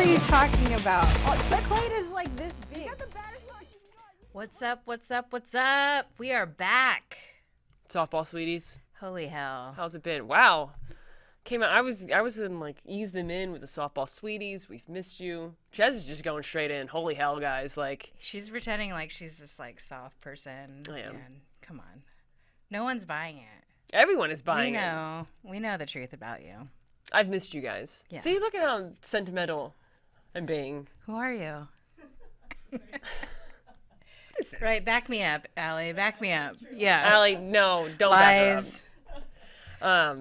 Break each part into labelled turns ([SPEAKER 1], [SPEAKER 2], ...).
[SPEAKER 1] are you talking about? The plate is like this big.
[SPEAKER 2] What's up? What's up? What's up? We are back.
[SPEAKER 3] Softball sweeties.
[SPEAKER 2] Holy hell.
[SPEAKER 3] How's it been? Wow. Came out. I was in like ease them in with the softball sweeties. We've missed you. Chez is just going straight in. Holy hell, guys! Like
[SPEAKER 2] She's pretending like she's this like soft person.
[SPEAKER 3] I am.
[SPEAKER 2] And come on. No one's buying it.
[SPEAKER 3] everyone is buying it.
[SPEAKER 2] We know the truth about you.
[SPEAKER 3] I've missed you guys.
[SPEAKER 2] Yeah.
[SPEAKER 3] See, look at how sentimental I'm being.
[SPEAKER 2] Who are you?
[SPEAKER 3] What is this?
[SPEAKER 2] Right, back me up, Allie. Back me up. Yeah.
[SPEAKER 3] Allie, no, don't
[SPEAKER 2] Lies.
[SPEAKER 3] back her up.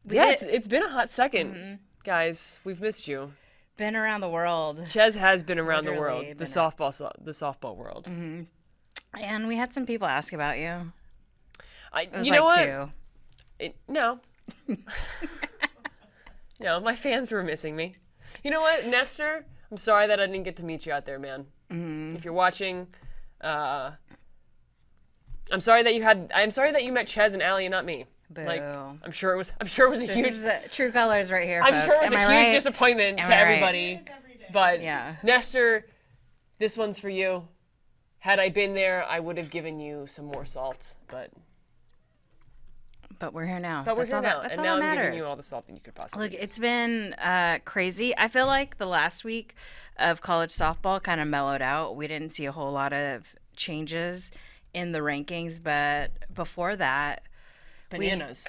[SPEAKER 3] Yeah, it's been a hot second, guys. We've missed you.
[SPEAKER 2] Been around the world.
[SPEAKER 3] Chez has been around the
[SPEAKER 2] Literally
[SPEAKER 3] world,
[SPEAKER 2] been
[SPEAKER 3] the softball world.
[SPEAKER 2] And we had some people ask about you. It was
[SPEAKER 3] You
[SPEAKER 2] like
[SPEAKER 3] know what?
[SPEAKER 2] two.
[SPEAKER 3] No. No, my fans were missing me. You know what, Nestor? I'm sorry that I didn't get to meet you out there, man. If you're watching, I'm sorry that you met Chez and Allie and not me.
[SPEAKER 2] Boo.
[SPEAKER 3] Like, I'm sure it was a
[SPEAKER 2] This
[SPEAKER 3] huge.
[SPEAKER 2] is true colors right here,
[SPEAKER 3] I'm
[SPEAKER 2] folks.
[SPEAKER 3] sure it was
[SPEAKER 2] Am
[SPEAKER 3] a
[SPEAKER 2] I
[SPEAKER 3] huge
[SPEAKER 2] right?
[SPEAKER 3] disappointment
[SPEAKER 2] Am
[SPEAKER 3] to
[SPEAKER 2] I right?
[SPEAKER 3] everybody. But
[SPEAKER 2] Yeah.
[SPEAKER 3] Nestor, this one's for you. Had I been there, I would have given you some more salt, but
[SPEAKER 2] But we're here now.
[SPEAKER 3] we're
[SPEAKER 2] That's
[SPEAKER 3] here
[SPEAKER 2] all
[SPEAKER 3] now,
[SPEAKER 2] that's
[SPEAKER 3] and
[SPEAKER 2] all
[SPEAKER 3] now
[SPEAKER 2] that
[SPEAKER 3] I'm giving
[SPEAKER 2] matters.
[SPEAKER 3] you all the salt that you could possibly
[SPEAKER 2] Look,
[SPEAKER 3] use.
[SPEAKER 2] it's been crazy. I feel like the last week of college softball kind of mellowed out. We didn't see a whole lot of changes in the rankings, but before that,
[SPEAKER 3] Bananas.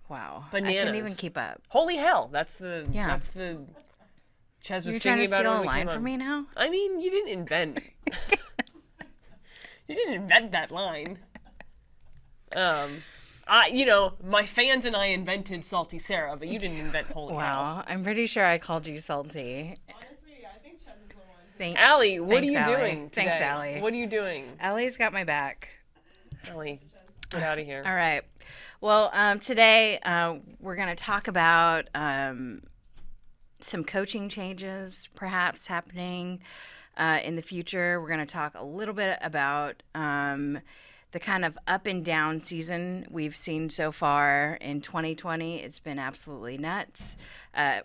[SPEAKER 2] wow, I
[SPEAKER 3] Bananas.
[SPEAKER 2] couldn't even keep up.
[SPEAKER 3] Holy hell! That's the
[SPEAKER 2] Yeah.
[SPEAKER 3] Chez was
[SPEAKER 2] You're trying
[SPEAKER 3] thinking
[SPEAKER 2] to
[SPEAKER 3] about
[SPEAKER 2] steal
[SPEAKER 3] it
[SPEAKER 2] a
[SPEAKER 3] when we
[SPEAKER 2] line
[SPEAKER 3] came
[SPEAKER 2] from
[SPEAKER 3] on.
[SPEAKER 2] me now?
[SPEAKER 3] I mean, you didn't invent. You didn't invent that line. My fans and I invented Salty Sarah, but you didn't invent Holy Hell.
[SPEAKER 2] Wow, I'm pretty sure I called you salty.
[SPEAKER 4] Honestly, I think Chez is the one.
[SPEAKER 2] Thanks,
[SPEAKER 3] Allie, what
[SPEAKER 2] Thanks,
[SPEAKER 3] are you
[SPEAKER 2] Allie.
[SPEAKER 3] doing today?
[SPEAKER 2] Thanks, Allie.
[SPEAKER 3] What are you doing?
[SPEAKER 2] Allie's got my back.
[SPEAKER 3] Allie, get out of here.
[SPEAKER 2] All right. Well, today we're going to talk about some coaching changes perhaps happening in the future. We're going to talk a little bit about the kind of up and down season we've seen so far in 2020. It's been absolutely nuts,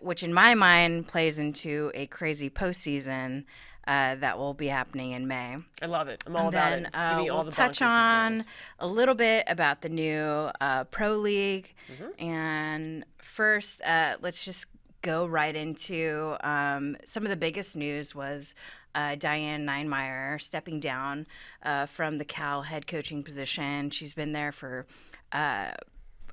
[SPEAKER 2] which in my mind plays into a crazy postseason that will be happening in May.
[SPEAKER 3] I love it. I'm all
[SPEAKER 2] And
[SPEAKER 3] about
[SPEAKER 2] then
[SPEAKER 3] it. Give me all
[SPEAKER 2] we'll
[SPEAKER 3] the
[SPEAKER 2] touch
[SPEAKER 3] bonkers
[SPEAKER 2] on
[SPEAKER 3] things.
[SPEAKER 2] a little bit about the new Pro League.
[SPEAKER 3] Mm-hmm.
[SPEAKER 2] And first, let's just go right into some of the biggest news was Diane Ninemire stepping down from the Cal head coaching position. She's been there for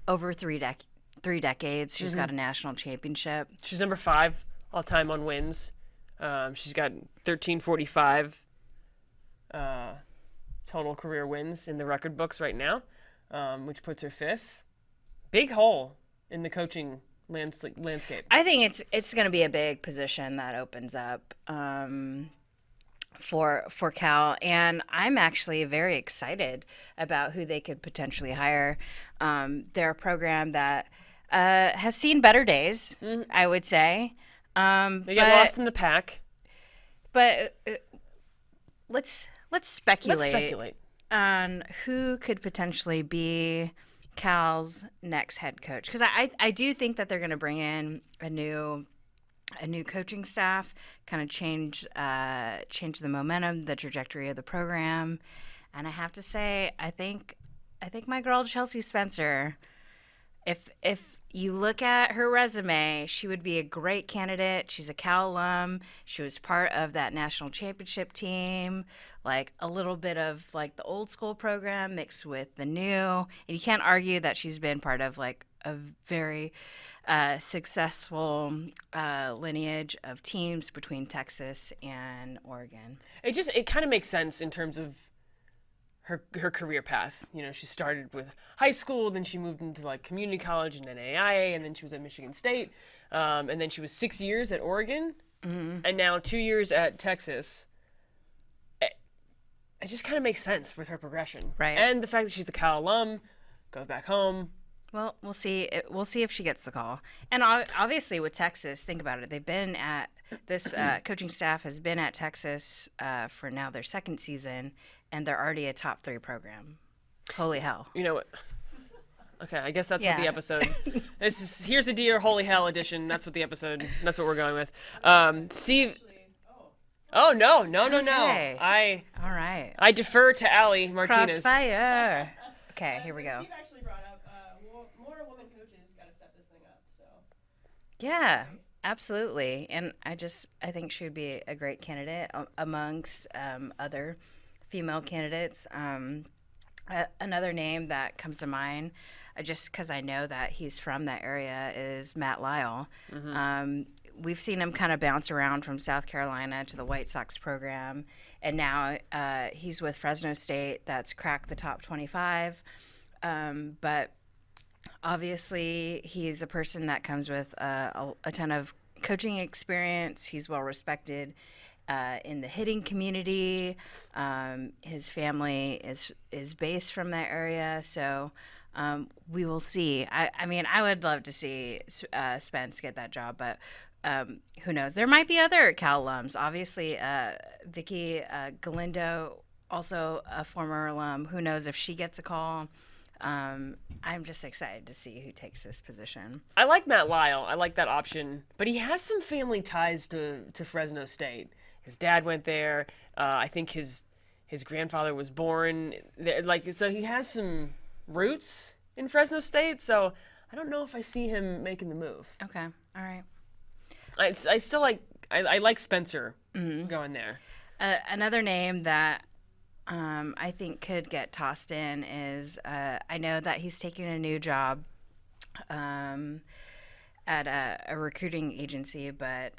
[SPEAKER 2] over three decades. She's got a national championship.
[SPEAKER 3] She's number 5 all time on wins. She's got 1345 total career wins in the record books right now, which puts her 5th. Big hole in the coaching landscape.
[SPEAKER 2] I think it's going to be a big position that opens up for Cal, and I'm actually very excited about who they could potentially hire. They're a program that has seen better days, I would say.
[SPEAKER 3] They get lost in the pack.
[SPEAKER 2] But let's speculate,
[SPEAKER 3] Let's speculate.
[SPEAKER 2] on who could potentially be Cal's next head coach, because I do think that they're going to bring in a new coaching staff, kind of change the momentum, the trajectory of the program. And I have to say, I think my girl Chelsea Spencer, if you look at her resume, she would be a great candidate. She's a Cal alum. She was part of that national championship team, like a little bit of like the old school program mixed with the new. And you can't argue that she's been part of like a very successful lineage of teams between Texas and Oregon.
[SPEAKER 3] It kind of makes sense in terms of her career path. You know, she started with high school, then she moved into like community college and then AIA, and then she was at Michigan State, and then she was 6 years at Oregon, and now 2 years at Texas. It just kind of makes sense with her progression,
[SPEAKER 2] Right.
[SPEAKER 3] And the fact that she's a Cal alum, goes back home.
[SPEAKER 2] Well, we'll see. We'll see if she gets the call. And obviously, with Texas, think about it. They've been at this coaching staff has been at Texas for now their second season, and they're already a top 3 program. Holy hell!
[SPEAKER 3] You know what? Okay, I guess that's what
[SPEAKER 2] Yeah.
[SPEAKER 3] the episode. Here's the deer, holy hell edition. That's what the episode. That's what we're going with. Steve. Oh no.
[SPEAKER 2] Okay. All right.
[SPEAKER 3] I defer to Allie Martinez.
[SPEAKER 2] Crossfire. Okay, here we go.
[SPEAKER 4] Steve actually brought up more women coaches got to step this thing up. So
[SPEAKER 2] Yeah, absolutely. And I think she would be a great candidate amongst other female candidates. Another name that comes to mind, just because I know that he's from that area, is Matt Lyle. We've seen him kind of bounce around from South Carolina to the White Sox program, and now he's with Fresno State. That's cracked the top 25. But obviously, he's a person that comes with a ton of coaching experience. He's well respected in the hitting community. His family is based from that area, so we will see. I mean, I would love to see Spence get that job, but who knows? There might be other Cal alums. Obviously, Vicky Galindo, also a former alum. Who knows if she gets a call? I'm just excited to see who takes this position.
[SPEAKER 3] I like Matt Lyle. I like that option, but he has some family ties to Fresno State. His dad went there. I think his grandfather was born there. So he has some roots in Fresno State. So I don't know if I see him making the move.
[SPEAKER 2] Okay, all right.
[SPEAKER 3] I still I like Spencer going there.
[SPEAKER 2] Another name that I think could get tossed in is I know that he's taking a new job at a recruiting agency, but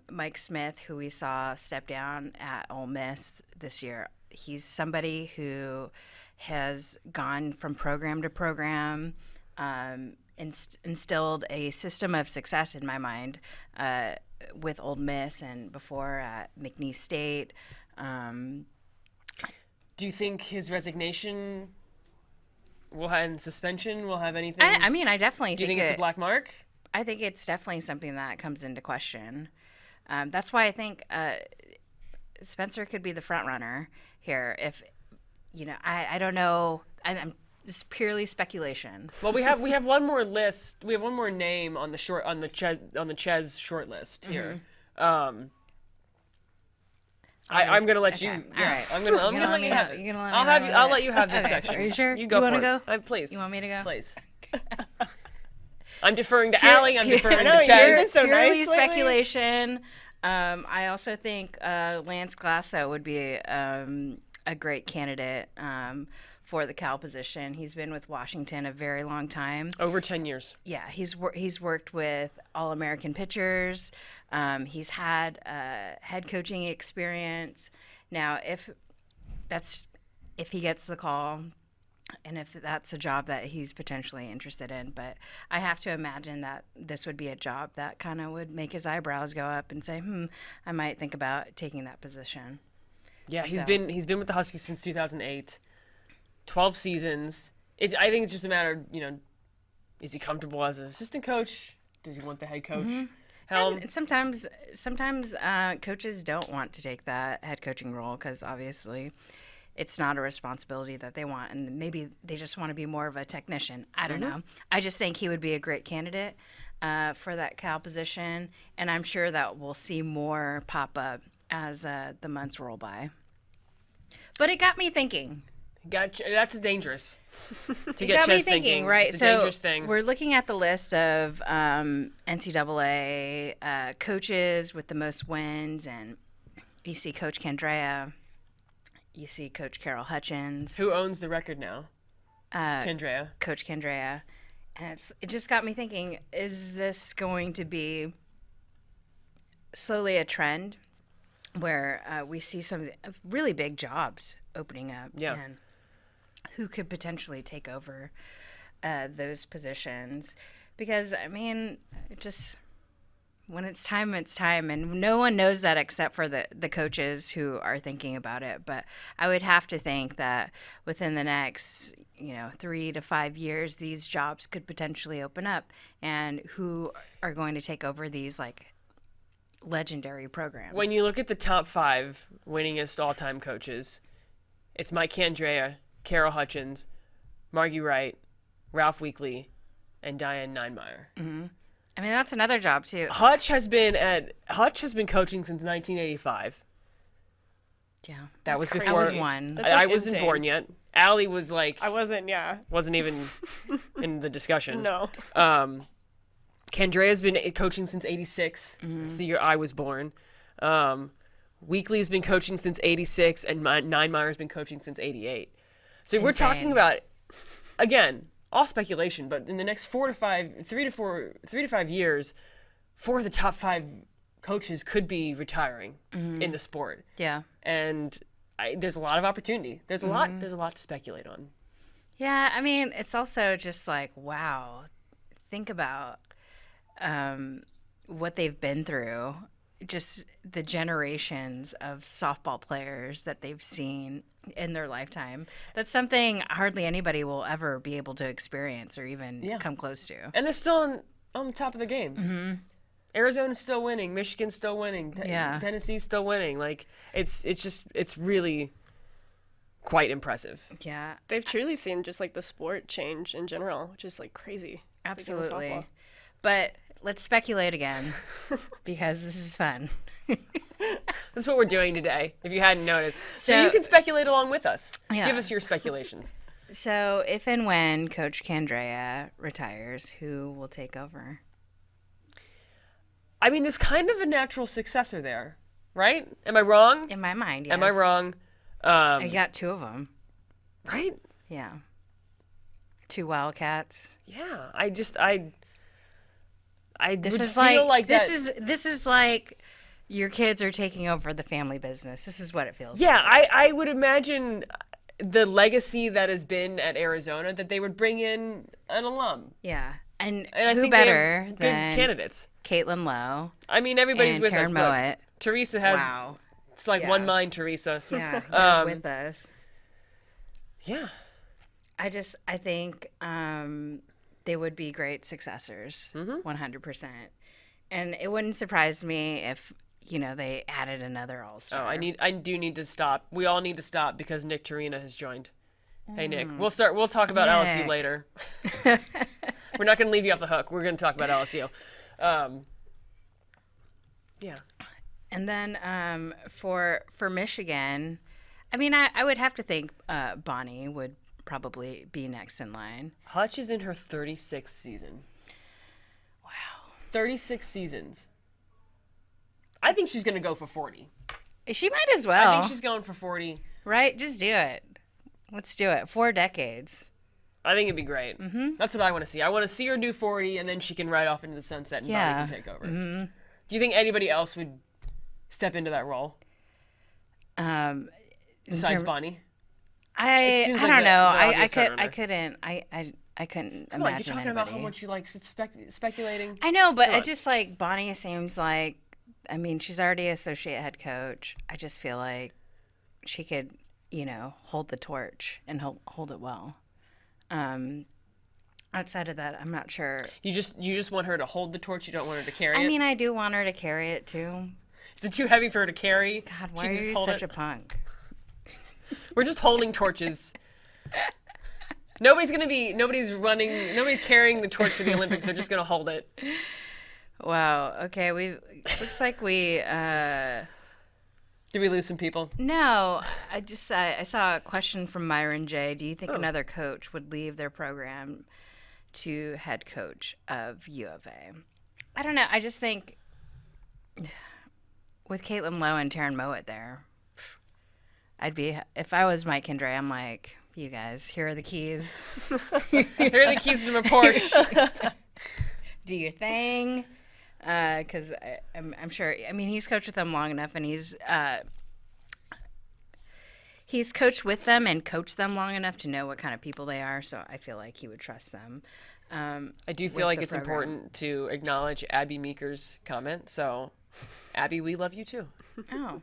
[SPEAKER 2] Mike Smith, who we saw step down at Ole Miss this year, he's somebody who has gone from program to program, instilled a system of success in my mind with Ole Miss and before at McNeese State.
[SPEAKER 3] Do you think his resignation and suspension will have anything?
[SPEAKER 2] I mean, I definitely
[SPEAKER 3] Do you think it's a black mark?
[SPEAKER 2] I think it's definitely something that comes into question. That's why I think Spencer could be the front runner here. If I don't know. I'm It's purely speculation.
[SPEAKER 3] Well, we have one more list. We have one more name on the Chez short list here. I'm gonna let you.
[SPEAKER 2] Okay.
[SPEAKER 3] Yeah,
[SPEAKER 2] All right.
[SPEAKER 3] I'm gonna let you have it.
[SPEAKER 2] You're gonna let
[SPEAKER 3] I'll
[SPEAKER 2] me
[SPEAKER 3] have
[SPEAKER 2] know
[SPEAKER 3] you.
[SPEAKER 2] about
[SPEAKER 3] I'll
[SPEAKER 2] it?
[SPEAKER 3] let you have this
[SPEAKER 2] Okay.
[SPEAKER 3] section.
[SPEAKER 2] Are you sure?
[SPEAKER 3] You go
[SPEAKER 2] You
[SPEAKER 3] for
[SPEAKER 2] wanna
[SPEAKER 3] it.
[SPEAKER 2] go?
[SPEAKER 3] Please.
[SPEAKER 2] You want me to go?
[SPEAKER 3] Please. I'm deferring to Allie. I'm deferring
[SPEAKER 4] know,
[SPEAKER 3] to
[SPEAKER 4] you're
[SPEAKER 3] Chez.
[SPEAKER 4] so
[SPEAKER 2] Purely
[SPEAKER 4] nice lately.
[SPEAKER 2] speculation. I also think Lance Glasso would be a great candidate for the Cal position. He's been with Washington a very long time.
[SPEAKER 3] Over 10 years.
[SPEAKER 2] Yeah, he's worked with All-American pitchers. He's had head coaching experience. Now, if he gets the call, and if that's a job that he's potentially interested in, but I have to imagine that this would be a job that kind of would make his eyebrows go up and say, I might think about taking that position.
[SPEAKER 3] Yeah, he's been with the Huskies since 2008. 12 seasons. I think it's just a matter, is he comfortable as an assistant coach? Does he want the head coach helm?
[SPEAKER 2] And sometimes coaches don't want to take that head coaching role because obviously it's not a responsibility that they want, and maybe they just want to be more of a technician. I don't know. I just think he would be a great candidate for that Cal position, and I'm sure that we'll see more pop up as the months roll by. But it got me thinking.
[SPEAKER 3] That's dangerous. To
[SPEAKER 2] It
[SPEAKER 3] get
[SPEAKER 2] got me
[SPEAKER 3] Chez
[SPEAKER 2] thinking, right?
[SPEAKER 3] It's a
[SPEAKER 2] So
[SPEAKER 3] dangerous thing.
[SPEAKER 2] we're looking at the list of NCAA coaches with the most wins, and you see Coach Candrea, you see Coach Carol Hutchins,
[SPEAKER 3] Who owns the record now? Candrea.
[SPEAKER 2] Coach Candrea, and it just got me thinking: is this going to be slowly a trend where we see some really big jobs opening up?
[SPEAKER 3] Yeah.
[SPEAKER 2] And who could potentially take over those positions? Because, I mean, just when it's time, and no one knows that except for the coaches who are thinking about it. But I would have to think that within the next, 3 to 5 years, these jobs could potentially open up, and who are going to take over these, legendary programs.
[SPEAKER 3] When you look at the top 5 winningest all-time coaches, it's Mike Candrea, Carol Hutchins, Margie Wright, Ralph Weekly, and Diane Ninemire.
[SPEAKER 2] I mean, that's another job too.
[SPEAKER 3] Hutch has been coaching since 1985.
[SPEAKER 2] Yeah,
[SPEAKER 3] That was
[SPEAKER 4] crazy.
[SPEAKER 3] before
[SPEAKER 2] I was one.
[SPEAKER 4] That's,
[SPEAKER 3] I
[SPEAKER 4] like,
[SPEAKER 3] wasn't
[SPEAKER 4] insane.
[SPEAKER 3] born yet. Allie was like
[SPEAKER 4] I wasn't. Yeah.
[SPEAKER 3] wasn't even in the discussion.
[SPEAKER 4] No.
[SPEAKER 3] Kendrea's been coaching since 86. That's the year I was born. Weekly's been coaching since 86, and Ninemire's been coaching since 88. So we're talking
[SPEAKER 2] Insane.
[SPEAKER 3] about, again, all speculation, but in the next 3 to 5 years, 4 of the top 5 coaches could be retiring in the sport.
[SPEAKER 2] Yeah.
[SPEAKER 3] And there's a lot of opportunity. There's a lot to speculate on.
[SPEAKER 2] Yeah, I mean, it's also just like, wow, think about what they've been through, just the generations of softball players that they've seen in their lifetime. That's something hardly anybody will ever be able to experience or even come close to.
[SPEAKER 3] And they're still on the top of their game. Arizona's still winning. Michigan's still winning. Tennessee's still winning. Like, it's really quite impressive.
[SPEAKER 2] Yeah,
[SPEAKER 4] They've truly seen just like the sport change in general, which is like crazy.
[SPEAKER 2] absolutely.
[SPEAKER 4] softball.
[SPEAKER 2] But let's speculate again because this is fun.
[SPEAKER 3] That's what we're doing today, if you hadn't noticed. So
[SPEAKER 2] So-
[SPEAKER 3] you can speculate along with us.
[SPEAKER 2] Yeah.
[SPEAKER 3] Give us your speculations.
[SPEAKER 2] So, if and when Coach Candrea retires, who will take over?
[SPEAKER 3] I mean, there's kind of a natural successor there, right? Am I wrong?
[SPEAKER 2] In my mind, yes.
[SPEAKER 3] Am I wrong?
[SPEAKER 2] I got 2 of them.
[SPEAKER 3] Right?
[SPEAKER 2] Yeah. 2 Wildcats.
[SPEAKER 3] Yeah. I
[SPEAKER 2] This
[SPEAKER 3] would
[SPEAKER 2] is
[SPEAKER 3] feel
[SPEAKER 2] like
[SPEAKER 3] that.
[SPEAKER 2] this is like your kids are taking over the family business. This is what it feels
[SPEAKER 3] Yeah,
[SPEAKER 2] like.
[SPEAKER 3] I would imagine the legacy that has been at Arizona, that they would bring in an alum.
[SPEAKER 2] Yeah. And
[SPEAKER 3] I
[SPEAKER 2] who
[SPEAKER 3] think they have
[SPEAKER 2] better
[SPEAKER 3] good
[SPEAKER 2] than
[SPEAKER 3] candidates.
[SPEAKER 2] Caitlin Lowe
[SPEAKER 3] I mean, everybody's
[SPEAKER 2] and
[SPEAKER 3] with
[SPEAKER 2] Taryn
[SPEAKER 3] us. Look,
[SPEAKER 2] Mowat.
[SPEAKER 3] Teresa has,
[SPEAKER 2] Wow.
[SPEAKER 3] it's like
[SPEAKER 2] Yeah.
[SPEAKER 3] one mind, Teresa.
[SPEAKER 2] Yeah, you're with us.
[SPEAKER 3] Yeah.
[SPEAKER 2] I think they would be great successors, 100%. And it wouldn't surprise me if, they added another all-star.
[SPEAKER 3] I do need to stop. We all need to stop because Nick Torina has joined. Hey, Nick. We'll talk about LSU
[SPEAKER 2] Nick.
[SPEAKER 3] later. We're not going to leave you off the hook. We're going to talk about LSU. Yeah.
[SPEAKER 2] And then for Michigan, I mean, I would have to think Bonnie would probably be next in line.
[SPEAKER 3] Hutch is in her 36th season.
[SPEAKER 2] Wow.
[SPEAKER 3] 36 seasons. I think she's going to go for 40.
[SPEAKER 2] She might as well.
[SPEAKER 3] I think she's going for 40.
[SPEAKER 2] Right? Just do it. Let's do it. 4 decades.
[SPEAKER 3] I think it'd be great. That's what I want to see. I want to see her do 40, and then she can ride off into the sunset and
[SPEAKER 2] Yeah.
[SPEAKER 3] Bonnie can take over. Do you think anybody else would step into that role besides Bonnie?
[SPEAKER 2] I
[SPEAKER 3] seems
[SPEAKER 2] don't
[SPEAKER 3] like the
[SPEAKER 2] know.
[SPEAKER 3] obvious
[SPEAKER 2] I
[SPEAKER 3] runner.
[SPEAKER 2] couldn't
[SPEAKER 3] Come on, you're
[SPEAKER 2] imagine
[SPEAKER 3] talking about
[SPEAKER 2] anybody.
[SPEAKER 3] how much you like speculating.
[SPEAKER 2] I know, but
[SPEAKER 3] Come
[SPEAKER 2] it
[SPEAKER 3] on.
[SPEAKER 2] just like Bonnie seems like, I mean, she's already associate head coach. I just feel like she could, hold the torch and hold it well. Outside of that, I'm not sure.
[SPEAKER 3] You just want her to hold the torch. You don't want her to carry
[SPEAKER 2] I
[SPEAKER 3] it.
[SPEAKER 2] mean, I do want her to carry it too.
[SPEAKER 3] Is it too heavy for her to carry?
[SPEAKER 2] God,
[SPEAKER 3] She
[SPEAKER 2] why
[SPEAKER 3] can
[SPEAKER 2] are
[SPEAKER 3] just
[SPEAKER 2] you
[SPEAKER 3] hold
[SPEAKER 2] such
[SPEAKER 3] it.
[SPEAKER 2] a punk?
[SPEAKER 3] We're just holding torches. Nobody's carrying the torch for the Olympics. They're just gonna hold it.
[SPEAKER 2] Wow. Okay. Looks like we.
[SPEAKER 3] Did we lose some people?
[SPEAKER 2] No, I saw a question from Myron J. Do you
[SPEAKER 3] Oh.
[SPEAKER 2] think another coach would leave their program to head coach of U of A? I don't know. I just think with Caitlin Lowe and Taryn Mowat there, if I was Mike Kendra, I'm like, you guys, here are the keys.
[SPEAKER 3] Here are the keys to my Porsche.
[SPEAKER 2] Do your thing. Because I'm sure. I mean, he's coached with them long enough, and he's coached with them and coached them long enough to know what kind of people they are. So I feel like he would trust them.
[SPEAKER 3] I do
[SPEAKER 2] with
[SPEAKER 3] feel like
[SPEAKER 2] the
[SPEAKER 3] it's
[SPEAKER 2] program.
[SPEAKER 3] important to acknowledge Abby Meeker's comment. So, Abby, we love you too.
[SPEAKER 2] Oh,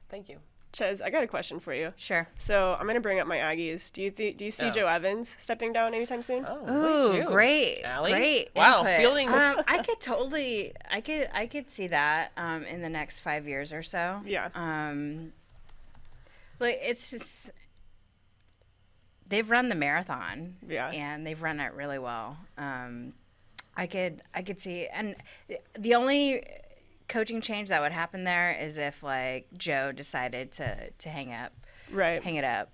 [SPEAKER 3] Thank you.
[SPEAKER 4] Chez, I got a question for you.
[SPEAKER 2] sure.
[SPEAKER 4] So I'm gonna bring up my Aggies. Do you see
[SPEAKER 3] Oh.
[SPEAKER 4] Joe Evans stepping down anytime soon?
[SPEAKER 3] Oh, look
[SPEAKER 2] Ooh,
[SPEAKER 3] at you.
[SPEAKER 2] great,
[SPEAKER 3] Allie?
[SPEAKER 2] great.
[SPEAKER 3] Wow,
[SPEAKER 2] input.
[SPEAKER 3] fielding-
[SPEAKER 2] I could totally, I could see that in the next 5 years or so.
[SPEAKER 4] Yeah.
[SPEAKER 2] Like it's just they've run the marathon.
[SPEAKER 5] Yeah.
[SPEAKER 2] And they've run it really well. I could see, and the only coaching change that would happen there is if like Joe decided to hang it up.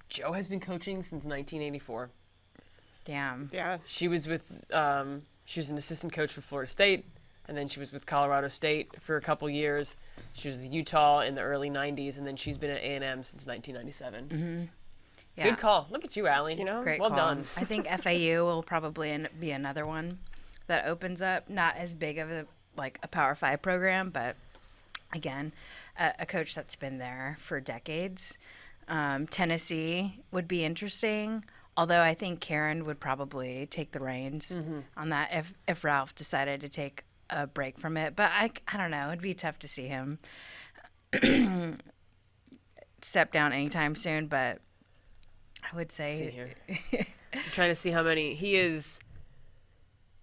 [SPEAKER 3] Joe has been coaching since 1984.
[SPEAKER 2] Damn.
[SPEAKER 5] Yeah.
[SPEAKER 3] She was with she was an assistant coach for Florida State, and then she was with Colorado State for a couple years. She was with Utah in the early 90s, and then she's been at A&M since 1997.
[SPEAKER 2] Mm-hmm. Yeah.
[SPEAKER 3] Good call. Look at you, Allie.
[SPEAKER 5] You know?
[SPEAKER 2] Great
[SPEAKER 3] well
[SPEAKER 2] call.
[SPEAKER 3] done.
[SPEAKER 2] I think FAU will probably be another one that opens up. Not as big of a Power 5 program, but again, a coach that's been there for decades. Tennessee would be interesting, although I think Karen would probably take the reins on that if Ralph decided to take a break from it. But I don't know. It'd be tough to see him step down anytime soon, but I would say
[SPEAKER 3] See here. I'm trying to see how many he is.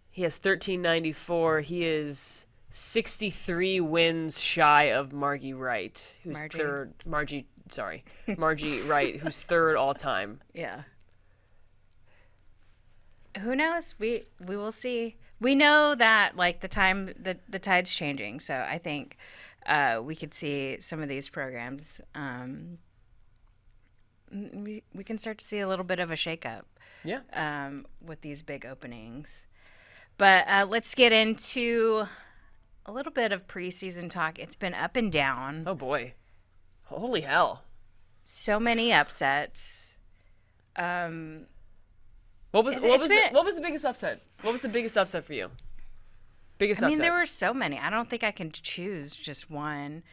[SPEAKER 3] He has 1394. He is 63 wins shy of Margie Wright, who's
[SPEAKER 2] Margie.
[SPEAKER 3] third. Margie Wright, who's third all time.
[SPEAKER 2] yeah. Who knows? We will see. We know that the tide's changing, so I think we could see some of these programs. We can start to see a little bit of a shakeup.
[SPEAKER 3] Yeah.
[SPEAKER 2] With these big openings. But let's get into a little bit of preseason talk. It's been up and down.
[SPEAKER 3] Oh boy. Holy hell.
[SPEAKER 2] So many upsets.
[SPEAKER 3] What was the biggest upset? What was the biggest upset for you? Biggest
[SPEAKER 2] I
[SPEAKER 3] upset.
[SPEAKER 2] mean, there were so many. I don't think I can choose just one.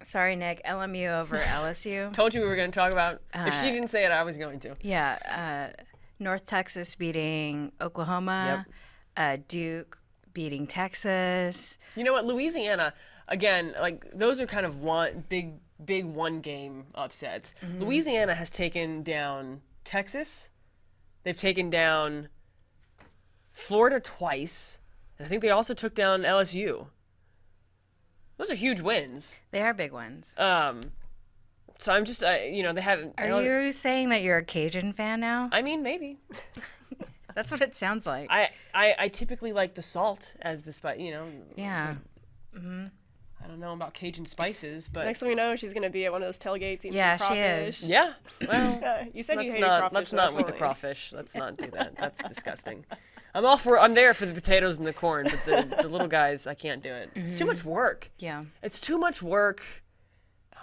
[SPEAKER 2] Sorry, Nick. LMU over LSU.
[SPEAKER 3] Told you we were going to talk about. If she didn't say it, I was going to.
[SPEAKER 2] Yeah. North Texas beating Oklahoma. Duke beating Texas.
[SPEAKER 3] You know what? Louisiana, again, those are kind of big one game upsets. Louisiana has taken down Texas. They've taken down Florida twice. And I think they also took down LSU. Those are huge wins.
[SPEAKER 2] They are big ones.
[SPEAKER 3] So I'm just, they haven't.
[SPEAKER 2] Are you saying that you're a Cajun fan now?
[SPEAKER 3] I mean, maybe.
[SPEAKER 2] That's what it sounds like.
[SPEAKER 3] I typically like the salt as the spice,
[SPEAKER 2] Yeah.
[SPEAKER 3] I don't know about Cajun spices, but
[SPEAKER 5] Next thing we know, she's going to be at one of those tailgates eating
[SPEAKER 2] Yeah,
[SPEAKER 5] some
[SPEAKER 2] she
[SPEAKER 5] crawfish.
[SPEAKER 2] is.
[SPEAKER 3] yeah. Well,
[SPEAKER 5] You said you
[SPEAKER 3] let's
[SPEAKER 5] hated
[SPEAKER 3] not
[SPEAKER 5] crawfish.
[SPEAKER 3] let's
[SPEAKER 5] so
[SPEAKER 3] not
[SPEAKER 5] that's
[SPEAKER 3] with the
[SPEAKER 5] fine.
[SPEAKER 3] crawfish. Let's not do that. That's disgusting. I'm there for the potatoes and the corn, but the little guys, I can't do it. It's too much work.
[SPEAKER 2] Yeah.
[SPEAKER 3] It's too much work,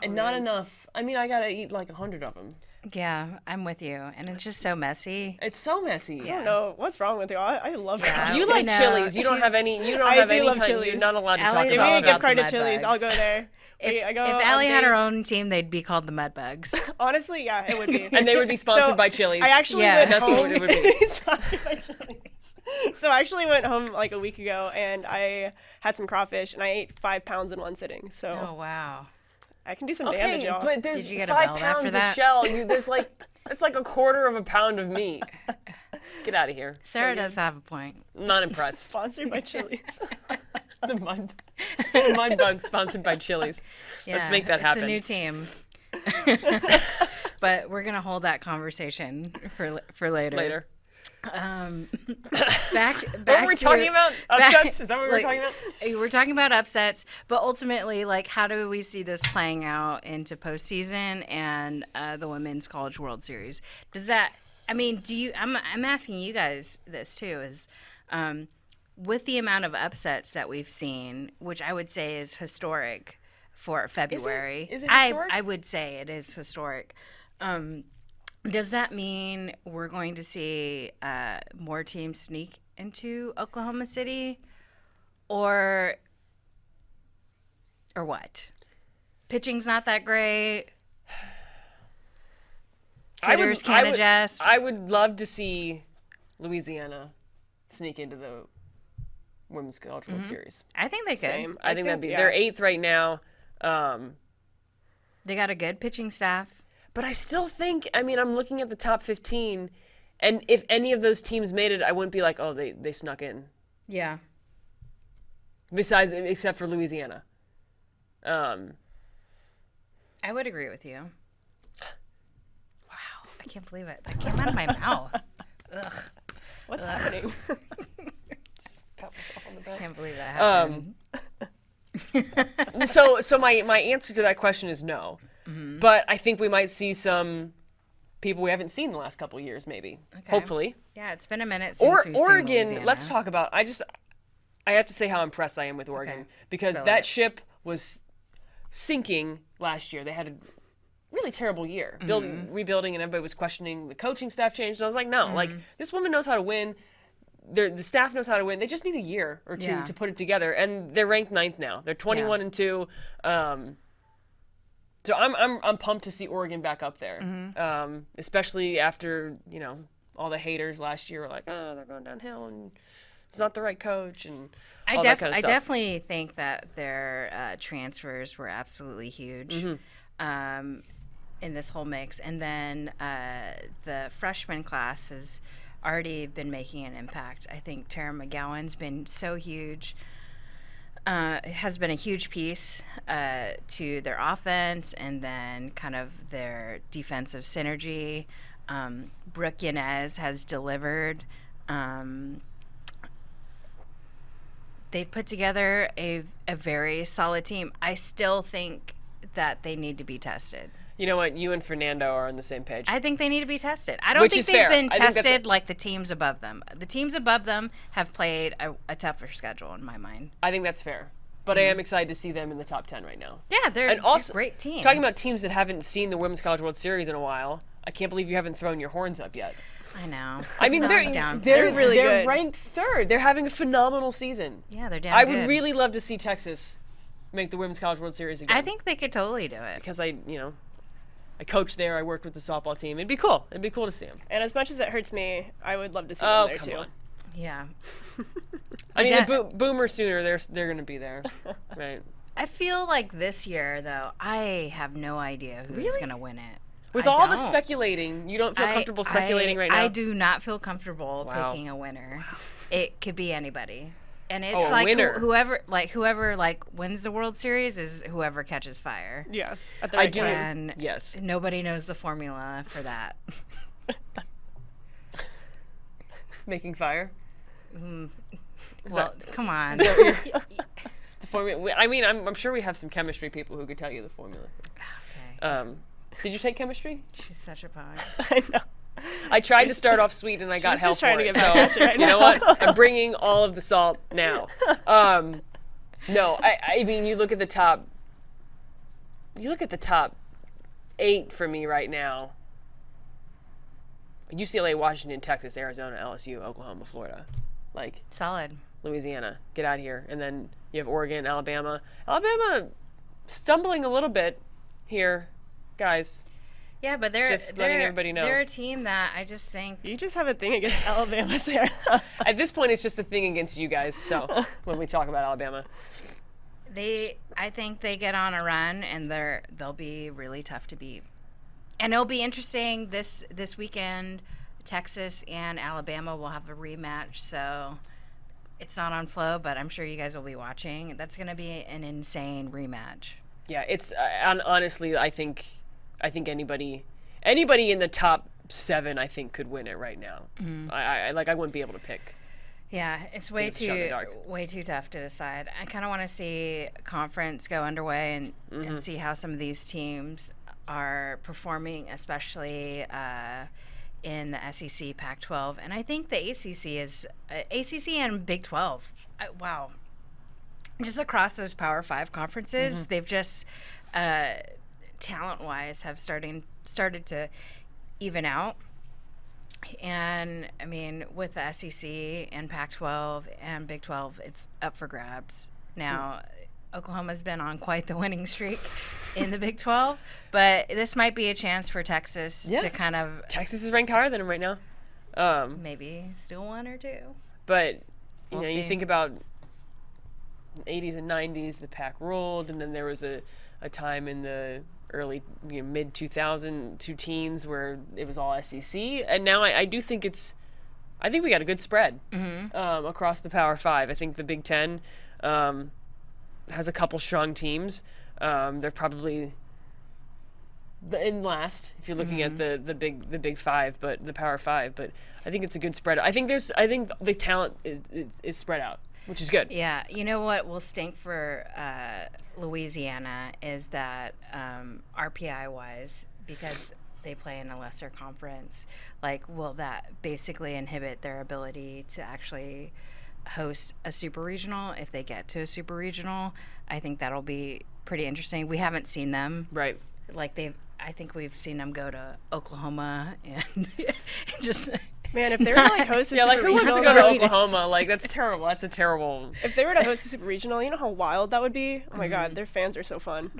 [SPEAKER 3] and not enough. I mean, I gotta eat like 100 of them.
[SPEAKER 2] Yeah, I'm with you. And it's just so messy.
[SPEAKER 3] It's so messy.
[SPEAKER 5] I don't know what's wrong with you. I love crawfish.
[SPEAKER 3] You
[SPEAKER 2] I
[SPEAKER 3] like
[SPEAKER 2] know.
[SPEAKER 3] Chili's. You don't
[SPEAKER 2] She's-
[SPEAKER 3] have any. You don't
[SPEAKER 5] I
[SPEAKER 3] have
[SPEAKER 5] do
[SPEAKER 3] any
[SPEAKER 5] love
[SPEAKER 3] kind. You're
[SPEAKER 5] Chili's.
[SPEAKER 3] not allowed to talk
[SPEAKER 2] Allie's
[SPEAKER 5] Give
[SPEAKER 2] all
[SPEAKER 5] me a
[SPEAKER 3] about
[SPEAKER 5] gift
[SPEAKER 2] about
[SPEAKER 5] card
[SPEAKER 2] the
[SPEAKER 5] to
[SPEAKER 2] mud
[SPEAKER 5] Chili's. I'll
[SPEAKER 2] bugs.
[SPEAKER 5] go there.
[SPEAKER 2] If
[SPEAKER 5] I go on
[SPEAKER 2] Allie had her
[SPEAKER 5] dates.
[SPEAKER 2] own team, they'd be called the Mud Bugs.
[SPEAKER 5] Honestly, yeah, it would be.
[SPEAKER 3] And they would be sponsored
[SPEAKER 5] So,
[SPEAKER 3] by Chili's.
[SPEAKER 5] I actually
[SPEAKER 2] Yeah.
[SPEAKER 5] went
[SPEAKER 3] That's
[SPEAKER 5] home.
[SPEAKER 3] what it would be.
[SPEAKER 5] Sponsored by Chili's. So I actually went home like a week ago, and I had some crawfish, and I ate 5 pounds in one sitting. So
[SPEAKER 2] Oh, wow.
[SPEAKER 5] I can do some damage,
[SPEAKER 3] Okay,
[SPEAKER 5] y'all.
[SPEAKER 3] but there's
[SPEAKER 2] Did you get a
[SPEAKER 3] 5
[SPEAKER 2] belt
[SPEAKER 3] pounds
[SPEAKER 2] after
[SPEAKER 3] of
[SPEAKER 2] that?
[SPEAKER 3] shell. It's like a quarter of a pound of meat. Get out of here.
[SPEAKER 2] Sarah does have a point.
[SPEAKER 3] Not impressed.
[SPEAKER 5] Sponsored by Chili's.
[SPEAKER 3] The mud bug sponsored by Chili's. Let's
[SPEAKER 2] Yeah,
[SPEAKER 3] make that happen.
[SPEAKER 2] It's a new team. But we're going to hold that conversation for later.
[SPEAKER 3] Later.
[SPEAKER 2] Back
[SPEAKER 3] What were we
[SPEAKER 2] to-
[SPEAKER 3] talking about?
[SPEAKER 2] back-
[SPEAKER 3] Upsets? Is that what we were
[SPEAKER 2] like,
[SPEAKER 3] talking about?
[SPEAKER 2] We're talking about upsets, but ultimately, how do we see this playing out into postseason and the Women's College World Series? Does that? I mean, do you? I'm asking you guys this too. Is with the amount of upsets that we've seen, which I would say is historic for February.
[SPEAKER 3] Is it historic?
[SPEAKER 2] I would say it is historic. Does that mean we're going to see more teams sneak into Oklahoma City, or what? Pitching's not that great. Hitters can't adjust.
[SPEAKER 3] I would love to see Louisiana sneak into the Women's College World Series.
[SPEAKER 2] I think they could.
[SPEAKER 5] Same.
[SPEAKER 3] I think that'd be.
[SPEAKER 5] yeah.
[SPEAKER 3] They're 8th right now.
[SPEAKER 2] They got a good pitching staff.
[SPEAKER 3] But I still think, I'm looking at the top 15, and if any of those teams made it, I wouldn't be like, oh, they snuck in.
[SPEAKER 2] Yeah.
[SPEAKER 3] Except for Louisiana.
[SPEAKER 2] I would agree with you. I can't believe it. That came out of my mouth. Ugh.
[SPEAKER 5] What's happening?
[SPEAKER 3] Pat myself on the back.
[SPEAKER 2] I can't believe that happened.
[SPEAKER 3] So my answer to that question is no. But I think we might see some people we haven't seen in the last couple of years, maybe.
[SPEAKER 2] Okay.
[SPEAKER 3] Hopefully.
[SPEAKER 2] Yeah, it's been a minute since we've seen
[SPEAKER 3] Oregon,
[SPEAKER 2] Louisiana.
[SPEAKER 3] let's talk about, I have to say how impressed I am with Oregon because
[SPEAKER 2] Spill
[SPEAKER 3] that
[SPEAKER 2] it.
[SPEAKER 3] ship was sinking last year. They had a really terrible year, rebuilding, and everybody was questioning the coaching staff change. And I was like, no, like this woman knows how to win. The staff knows how to win. They just need a year or two
[SPEAKER 2] Yeah.
[SPEAKER 3] to put it together, and they're ranked 9th now. They're 21-2. So I'm pumped to see Oregon back up there, especially after all the haters last year were like, oh, they're going downhill and it's not the right coach and all that kind of
[SPEAKER 2] I
[SPEAKER 3] stuff.
[SPEAKER 2] definitely think that their transfers were absolutely huge in this whole mix. And then the freshman class has already been making an impact. I think Tara McGowan's been so huge. Has been a huge piece to their offense and then kind of their defensive synergy. Brooke Yanez has delivered. They've put together a very solid team. I still think that they need to be tested.
[SPEAKER 3] You know what? You and Fernando are on the same page.
[SPEAKER 2] I think they need to be tested. I don't
[SPEAKER 3] Which
[SPEAKER 2] think
[SPEAKER 3] is
[SPEAKER 2] they've
[SPEAKER 3] fair.
[SPEAKER 2] been
[SPEAKER 3] I think that's
[SPEAKER 2] tested like the teams above them. The teams above them have played a tougher schedule in my mind.
[SPEAKER 3] I think that's fair. But I am excited to see them in the top 10 right now.
[SPEAKER 2] Yeah, they're a great team.
[SPEAKER 3] Talking about teams that haven't seen the Women's College World Series in a while, I can't believe you haven't thrown your horns up yet.
[SPEAKER 2] I know.
[SPEAKER 3] I mean,
[SPEAKER 2] Thumbs
[SPEAKER 3] they're
[SPEAKER 2] down.
[SPEAKER 5] really
[SPEAKER 3] they're
[SPEAKER 5] good.
[SPEAKER 3] ranked 3rd. They're having a phenomenal season.
[SPEAKER 2] Yeah, they're down
[SPEAKER 3] I
[SPEAKER 2] good.
[SPEAKER 3] would really love to see Texas make the Women's College World Series again.
[SPEAKER 2] I think they could totally do it.
[SPEAKER 3] because I coached there. I worked with the softball team. It'd be cool. It'd be cool to see them.
[SPEAKER 5] And as much as it hurts me, I would love to see
[SPEAKER 3] Oh,
[SPEAKER 5] them there
[SPEAKER 3] come
[SPEAKER 5] too.
[SPEAKER 3] on.
[SPEAKER 2] Yeah.
[SPEAKER 3] I mean,
[SPEAKER 2] Yeah.
[SPEAKER 3] the boomer sooner. They're going to be there, right?
[SPEAKER 2] I feel like this year, though, I have no idea who's
[SPEAKER 3] Really?
[SPEAKER 2] going to win it.
[SPEAKER 3] With
[SPEAKER 2] I
[SPEAKER 3] all the
[SPEAKER 2] don't.
[SPEAKER 3] speculating, you don't feel comfortable speculating right now?
[SPEAKER 2] I do not feel comfortable
[SPEAKER 3] Wow.
[SPEAKER 2] picking a winner. It could be anybody. And it's
[SPEAKER 3] Oh, a
[SPEAKER 2] like
[SPEAKER 3] winner.
[SPEAKER 2] whoever wins the World Series is whoever catches fire.
[SPEAKER 5] Yeah, at the
[SPEAKER 3] I
[SPEAKER 5] right
[SPEAKER 3] do.
[SPEAKER 5] time.
[SPEAKER 2] And
[SPEAKER 3] Yes.
[SPEAKER 2] nobody knows the formula for that.
[SPEAKER 3] Making fire.
[SPEAKER 2] Well, come on.
[SPEAKER 3] The formula. I mean, I'm sure we have some chemistry people who could tell you the formula.
[SPEAKER 2] Okay.
[SPEAKER 3] Did you take chemistry?
[SPEAKER 2] She's such a pog.
[SPEAKER 5] I know.
[SPEAKER 3] I tried to start off sweet and I got
[SPEAKER 5] She's
[SPEAKER 3] hell
[SPEAKER 5] just trying
[SPEAKER 3] for
[SPEAKER 5] to
[SPEAKER 3] it.
[SPEAKER 5] get back at you right
[SPEAKER 3] you know
[SPEAKER 5] now.
[SPEAKER 3] what? I'm bringing all of the salt now. No, I mean, you look at the top 8 for me right now. UCLA, Washington, Texas, Arizona, LSU, Oklahoma, Florida. Like,
[SPEAKER 2] Solid.
[SPEAKER 3] Louisiana, get out of here. And then you have Oregon, Alabama. Alabama stumbling a little bit here, guys.
[SPEAKER 2] Yeah, but they're
[SPEAKER 3] Just letting everybody know.
[SPEAKER 2] They're a team that I just think
[SPEAKER 5] You just have a thing against Alabama, Sarah.
[SPEAKER 3] At this point, it's just a thing against you guys. So when we talk about Alabama,
[SPEAKER 2] I think they get on a run and they'll be really tough to beat. And it'll be interesting this weekend. Texas and Alabama will have a rematch, so it's not on Flo, but I'm sure you guys will be watching. That's going to be an insane rematch.
[SPEAKER 3] yeah, it's honestly, I think anybody in the top 7, I think, could win it right now. I wouldn't be able to pick.
[SPEAKER 2] Yeah, it's way
[SPEAKER 3] it's a shot in the dark.
[SPEAKER 2] too tough to decide. I kind of want to see conference go underway and see how some of these teams are performing, especially in the SEC, Pac-12, and I think the ACC is ACC and Big 12. Wow, just across those Power 5 conferences, they've just talent-wise have started to even out. And I mean, with the SEC and Pac-12 and Big 12, it's up for grabs. Now, Oklahoma's been on quite the winning streak in the Big 12, but this might be a chance for Texas to kind of
[SPEAKER 3] Texas is ranked higher than them right now.
[SPEAKER 2] maybe steal one or two.
[SPEAKER 3] But
[SPEAKER 2] We'll
[SPEAKER 3] you
[SPEAKER 2] see.
[SPEAKER 3] think about 80s and 90s, the Pac ruled, and then there was a time in the early mid 2000 to teens where it was all SEC, and now I do think I think we got a good spread across the Power 5. I think the Big 10 has a couple strong teams. They're probably in last if you're looking at the big five, but the Power Five. But I think it's a good spread. I think the talent is spread out, which is good.
[SPEAKER 2] Yeah, you know what will stink for Louisiana is that RPI wise, because they play in a lesser conference, like will that basically inhibit their ability to actually host a super regional if they get to a super regional? I think that'll be pretty interesting. We haven't seen them.
[SPEAKER 3] Right.
[SPEAKER 2] Like I think we've seen them go to Oklahoma and just
[SPEAKER 5] Man, if they were to like host a
[SPEAKER 3] Yeah,
[SPEAKER 5] super
[SPEAKER 3] like who wants
[SPEAKER 5] regional,
[SPEAKER 3] to go to Oklahoma? Like that's terrible. That's a terrible.
[SPEAKER 5] if they were to host a super regional, you know how wild that would be? Oh my god, their fans are so fun.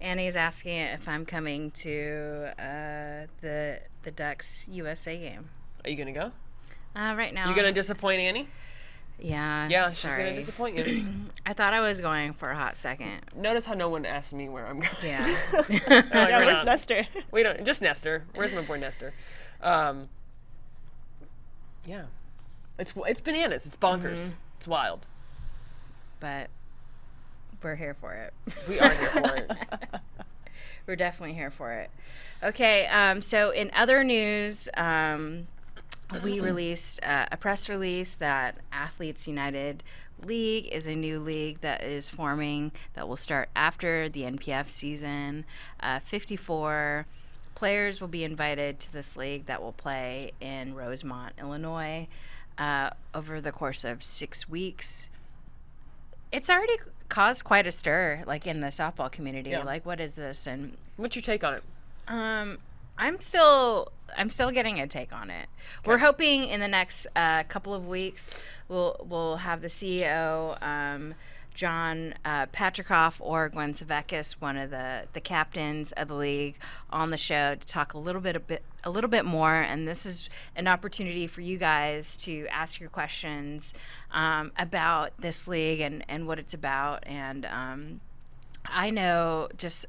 [SPEAKER 2] Annie's asking if I'm coming to the Ducks USA game.
[SPEAKER 3] Are you gonna go?
[SPEAKER 2] Right now.
[SPEAKER 3] You gonna disappoint Annie?
[SPEAKER 2] Yeah.
[SPEAKER 3] Yeah, she's
[SPEAKER 2] sorry.
[SPEAKER 3] gonna disappoint you.
[SPEAKER 2] I thought I was going for a hot second.
[SPEAKER 3] Notice how no one asked me where I'm going.
[SPEAKER 2] Yeah.
[SPEAKER 5] Yeah,
[SPEAKER 3] we're
[SPEAKER 5] where's
[SPEAKER 3] not.
[SPEAKER 5] Nestor?
[SPEAKER 3] We don't. Just Nestor. Where's my boy Nestor? Yeah, it's bananas. It's bonkers. It's wild.
[SPEAKER 2] But we're here for it.
[SPEAKER 3] We are here for it.
[SPEAKER 2] We're definitely here for it. Okay, so in other news, we released a press release that Athletes United League is a new league that is forming that will start after the NPF season. 54 players will be invited to this league that will play in Rosemont, Illinois, over the course of 6 weeks. It's already caused quite a stir, like in the softball community.
[SPEAKER 3] Yeah.
[SPEAKER 2] Like, what is this? And
[SPEAKER 3] What's your take on it?
[SPEAKER 2] I'm still getting a take on it. Okay. We're hoping in the next couple of weeks we'll have the CEO John Patrikoff or Gwen Savekis, one of the captains of the league, on the show to talk a little bit more. And this is an opportunity for you guys to ask your questions about this league and what it's about. And I know just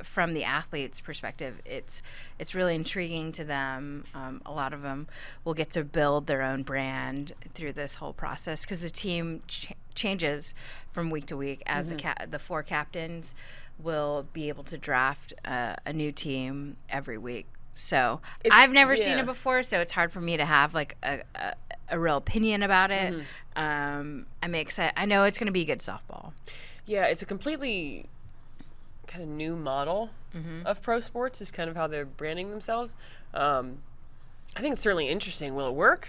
[SPEAKER 2] from the athletes' perspective, it's really intriguing to them. A lot of them will get to build their own brand through this whole process because the team changes from week to week as the four captains will be able to draft a new team every week. So I've never seen it before, so it's hard for me to have like a real opinion about it. I'm excited. I know it's going to be good softball.
[SPEAKER 3] Yeah, it's a completely kind of new model of pro sports is kind of how they're branding themselves. I think it's certainly interesting. Will it work?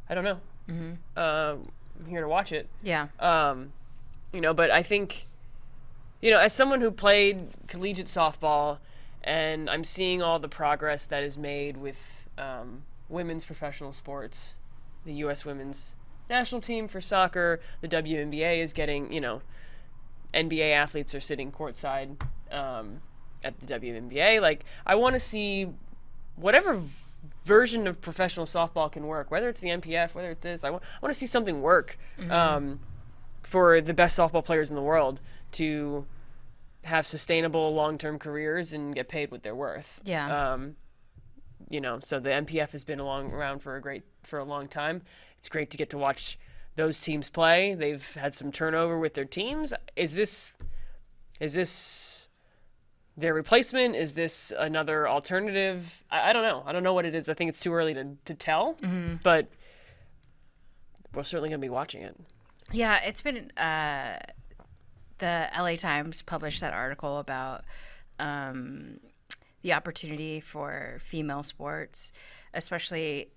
[SPEAKER 3] I don't know. I'm here to watch it.
[SPEAKER 2] Yeah.
[SPEAKER 3] But I think, as someone who played collegiate softball, and I'm seeing all the progress that is made with women's professional sports, the U.S. women's national team for soccer, the WNBA is getting, NBA athletes are sitting courtside at the WNBA. Like, I want to see whatever version of professional softball can work, whether it's the NPF, whether it's this. I want to see something work for the best softball players in the world to have sustainable long-term careers and get paid what they're worth.
[SPEAKER 2] Yeah.
[SPEAKER 3] So the NPF has been around for a long time. It's great to get to watch those teams play. They've had some turnover with their teams. Is this their replacement? Is this another alternative? I don't know. I don't know what it is. I think it's too early to tell, but we're certainly going to be watching it.
[SPEAKER 2] Yeah, it's been the LA Times published that article about the opportunity for female sports, especially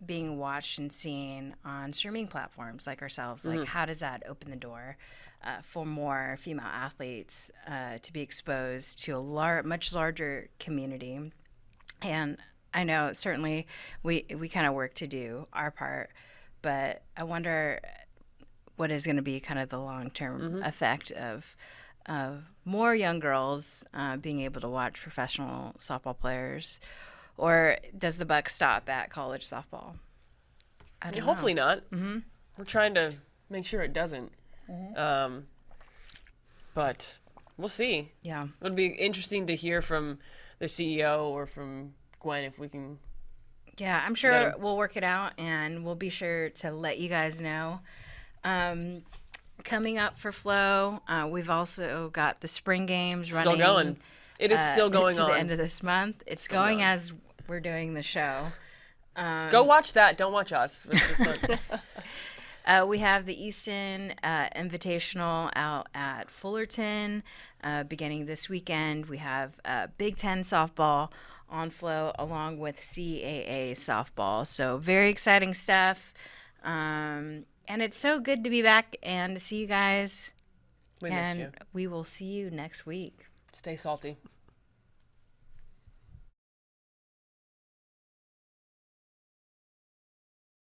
[SPEAKER 2] being watched and seen on streaming platforms like ourselves. Like, how does that open the door for more female athletes to be exposed to a much larger community? And I know certainly we kind of work to do our part, but I wonder what is going to be kind of the long-term effect of more young girls being able to watch professional softball players. Or does the buck stop at college softball? I don't know.
[SPEAKER 3] Hopefully not. We're trying to make sure it doesn't. But we'll see.
[SPEAKER 2] Yeah.
[SPEAKER 3] It would be interesting to hear from their CEO or from Gwen if we can.
[SPEAKER 2] Yeah, I'm sure we'll work it out, and we'll be sure to let you guys know. Coming up for Flo, we've also got the spring games running.
[SPEAKER 3] Still going. It is still going
[SPEAKER 2] to
[SPEAKER 3] on.
[SPEAKER 2] the end of this month. It's going
[SPEAKER 3] going on.
[SPEAKER 2] as we're doing the show.
[SPEAKER 3] Go watch that. Don't watch us.
[SPEAKER 2] We have the Easton Invitational out at Fullerton beginning this weekend. We have Big Ten softball on Flo along with CAA softball. So very exciting stuff. And it's so good to be back and to see you guys.
[SPEAKER 3] We missed
[SPEAKER 2] and
[SPEAKER 3] you.
[SPEAKER 2] we will see you next week.
[SPEAKER 3] Stay salty.